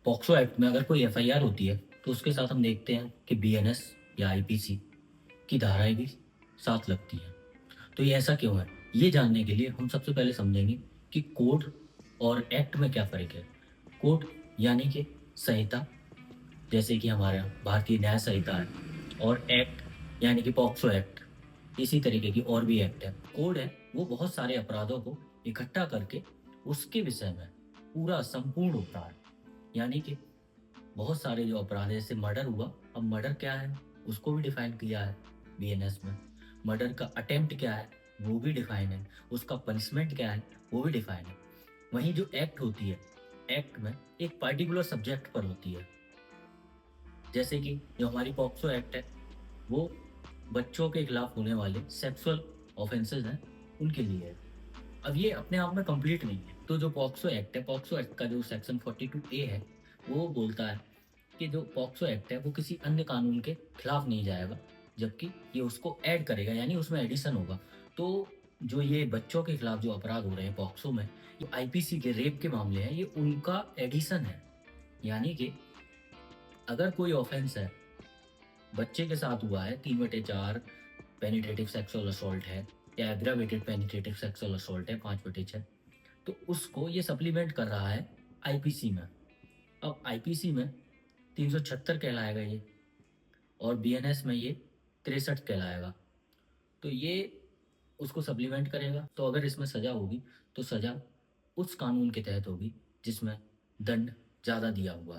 POCSO act में अगर कोई एफआईआर होती है तो उसके साथ हम देखते हैं कि बीएनएस या आईपीसी की धाराएं भी साथ लगती हैं। तो ये ऐसा क्यों है? ये जानने के लिए हम सबसे पहले समझेंगे कि कोड और एक्ट में क्या फ़र्क है। कोड यानी कि संहिता, जैसे कि हमारा भारतीय न्याय संहिता है, और एक्ट यानी कि पॉक्सो एक्ट, इसी तरीके की और भी एक्ट है। कोड है वो बहुत सारे अपराधों को इकट्ठा करके उसके विषय में पूरा संपूर्ण होता है। यानी कि बहुत सारे जो अपराध है, जैसे मर्डर हुआ, अब मर्डर क्या है उसको भी डिफाइन किया है बीएनएस में। मर्डर का अटेम्प्ट क्या है वो भी डिफाइन है, उसका पनिशमेंट क्या है वो भी डिफाइन है। वहीं जो एक्ट होती है, एक्ट में एक पर्टिकुलर सब्जेक्ट पर होती है। जैसे कि जो हमारी पॉक्सो एक्ट है वो बच्चों के खिलाफ होने वाले सेक्सुअल ऑफेंसेस हैं उनके लिए है। अब ये अपने आप में कंप्लीट नहीं है। तो जो पॉक्सो एक्ट है, पॉक्सो एक्ट का जो सेक्शन 42A है, वो बोलता है कि जो पॉक्सो एक्ट है वो किसी अन्य कानून के खिलाफ नहीं जाएगा, जबकि ये उसको ऐड करेगा, यानी उसमें एडिशन होगा। तो जो ये बच्चों के खिलाफ जो अपराध हो रहे हैं पॉक्सो में, ये आईपीसी के रेप के मामले हैं, ये उनका एडिशन है। यानी कि अगर कोई ऑफेंस है बच्चे के साथ हुआ है, 3/4 पेनिट्रेटिव सेक्सुअल असॉल्ट है, या एग्रावेटेड पेनिट्रेटिव सेक्सुअल असॉल्ट है 5/6, तो उसको ये सप्लीमेंट कर रहा है आईपीसी में। अब आईपीसी में 376 कहलाएगा ये, और बीएनएस में ये 63 कहलाएगा। तो ये उसको सप्लीमेंट करेगा। तो अगर इसमें सज़ा होगी तो सज़ा उस कानून के तहत होगी जिसमें दंड ज़्यादा दिया हुआ है।